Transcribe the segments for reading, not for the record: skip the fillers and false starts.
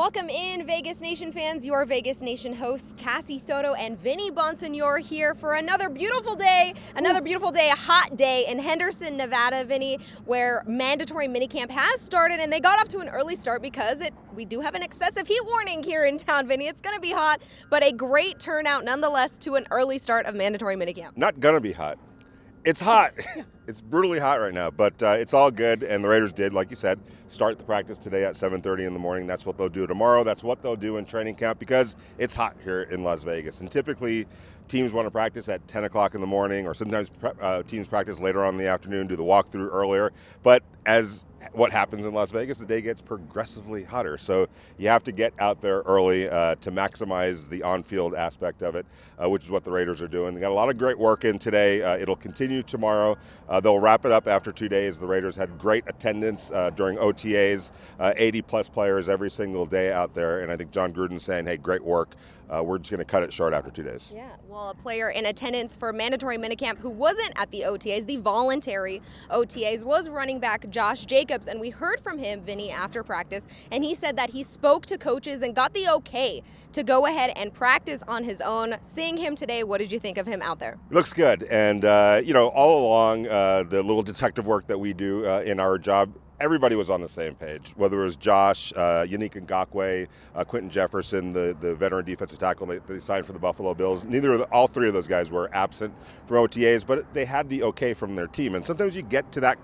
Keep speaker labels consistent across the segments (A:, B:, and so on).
A: Welcome in, Vegas Nation fans. Your Vegas Nation hosts, Cassie, Soto, and Vinny Bonsignore here for another beautiful day, a hot day in Henderson, Nevada, Vinny, where mandatory minicamp has started, and they got off to an early start because we do have an excessive heat warning here in town, Vinny. It's going to be hot, but a great turnout nonetheless to an early start of mandatory minicamp.
B: Not going to be hot. It's hot. It's brutally hot right now, but it's all good. And the Raiders did, like you said, start the practice today at 7:30 in the morning. That's what they'll do tomorrow. That's what they'll do in training camp because it's hot here in Las Vegas. And typically, teams want to practice at 10 o'clock in the morning, or sometimes teams practice later on in the afternoon, do the walkthrough earlier. But as what happens in Las Vegas, the day gets progressively hotter. So you have to get out there early to maximize the on-field aspect of it, which is what the Raiders are doing. They got a lot of great work in today. It'll continue tomorrow. They'll wrap it up after 2 days. The Raiders had great attendance during OTAs, 80-plus players every single day out there. And I think John Gruden's saying, hey, great work. We're just going to cut it short after 2 days.
A: Yeah, well, a player in attendance for mandatory minicamp who wasn't at the OTAs, the voluntary OTAs, was running back Josh Jacobs. And we heard from him, Vinny, after practice, and he said that he spoke to coaches and got the okay to go ahead and practice on his own. Seeing him today, what did you think of him out there?
B: Looks good. And, all along, the little detective work that we do in our job, everybody was on the same page, whether it was Josh, Yannick Ngakoue, Quentin Jefferson, the veteran defensive tackle they signed for the Buffalo Bills. All three of those guys were absent from OTAs, but they had the okay from their team. And sometimes you get to that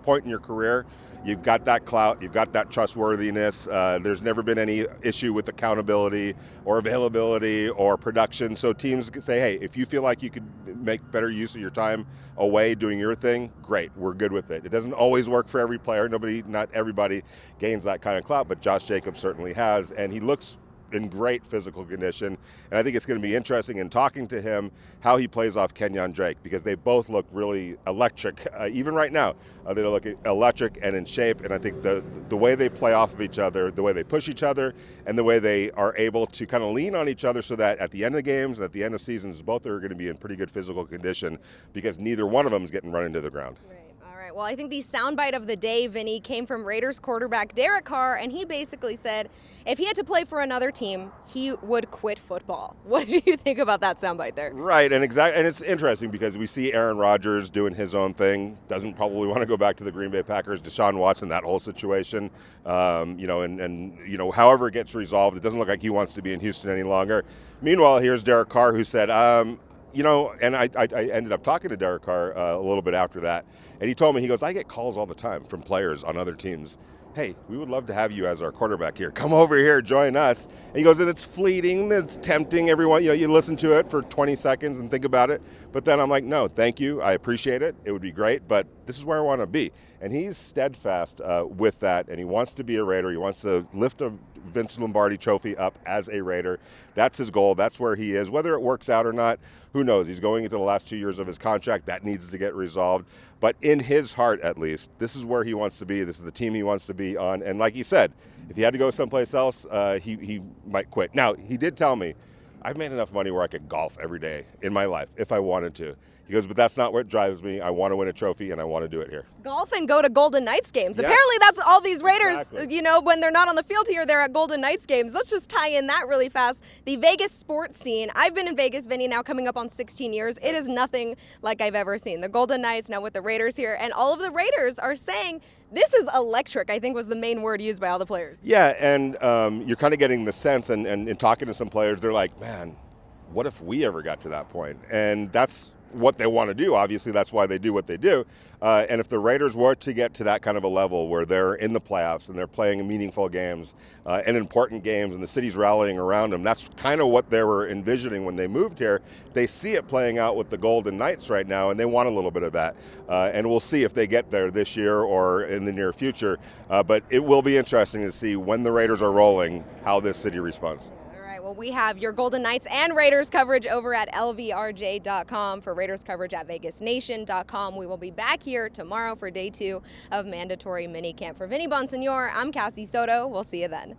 B: point in your career, you've got that clout, you've got that trustworthiness. There's never been any issue with accountability or availability or production. So teams can say, hey, if you feel like you could make better use of your time away doing your thing, great, we're good with it. It doesn't always work for every player. Not everybody gains that kind of clout, but Josh Jacobs certainly has, and he looks in great physical condition. And I think it's going to be interesting in talking to him how he plays off Kenyon Drake, because they both look really electric. Even right now, they look electric and in shape. And I think the way they play off of each other, the way they push each other, and the way they are able to kind of lean on each other so that at the end of games, at the end of seasons, both are going to be in pretty good physical condition because neither one of them is getting run into the ground.
A: Right. Well, I think the soundbite of the day, Vinny, came from Raiders quarterback Derek Carr, and he basically said if he had to play for another team, he would quit football. What did you think about that soundbite there?
B: Right, and it's interesting because we see Aaron Rodgers doing his own thing, doesn't probably want to go back to the Green Bay Packers, Deshaun Watson, that whole situation, however it gets resolved, it doesn't look like he wants to be in Houston any longer. Meanwhile, here's Derek Carr who said, and I ended up talking to Derek Carr a little bit after that, and he told me, he goes, I get calls all the time from players on other teams. Hey, we would love to have you as our quarterback here. Come over here, join us. And he goes, and it's fleeting, it's tempting, everyone. You listen to it for 20 seconds and think about it. But then I'm like, no, thank you. I appreciate it. It would be great, but this is where I want to be. And he's steadfast with that, and he wants to be a Raider. He wants to lift a Vince Lombardi trophy up as a Raider. That's his goal. That's where he is. Whether it works out or not, who knows? He's going into the last 2 years of his contract. That needs to get resolved. But in his heart, at least, this is where he wants to be. This is the team he wants to be on. And like he said, if he had to go someplace else, he might quit. Now, he did tell me, I've made enough money where I could golf every day in my life if I wanted to. He goes, but that's not what drives me. I want to win a trophy, and I want to do it here.
A: Golf and go to Golden Knights games.
B: Yes.
A: Apparently that's all these Raiders,
B: Exactly.
A: When they're not on the field here, they're at Golden Knights games. Let's just tie in that really fast. The Vegas sports scene. I've been in Vegas, Vinny, now coming up on 16 years. It is nothing like I've ever seen. The Golden Knights now with the Raiders here, and all of the Raiders are saying this is electric, I think was the main word used by all the players.
B: Yeah, and you're kind of getting the sense, and in talking to some players, they're like, man, what if we ever got to that point? And that's what they want to do. Obviously, that's why they do what they do. And if the Raiders were to get to that kind of a level where they're in the playoffs and they're playing meaningful games and important games and the city's rallying around them, that's kind of what they were envisioning when they moved here. They see it playing out with the Golden Knights right now, and they want a little bit of that. And we'll see if they get there this year or in the near future. But it will be interesting to see when the Raiders are rolling how this city responds.
A: Well, we have your Golden Knights and Raiders coverage over at lvrj.com. For Raiders coverage at vegasnation.com. We will be back here tomorrow for day 2 of mandatory minicamp. For Vinny Bonsignore, I'm Cassie Soto. We'll see you then.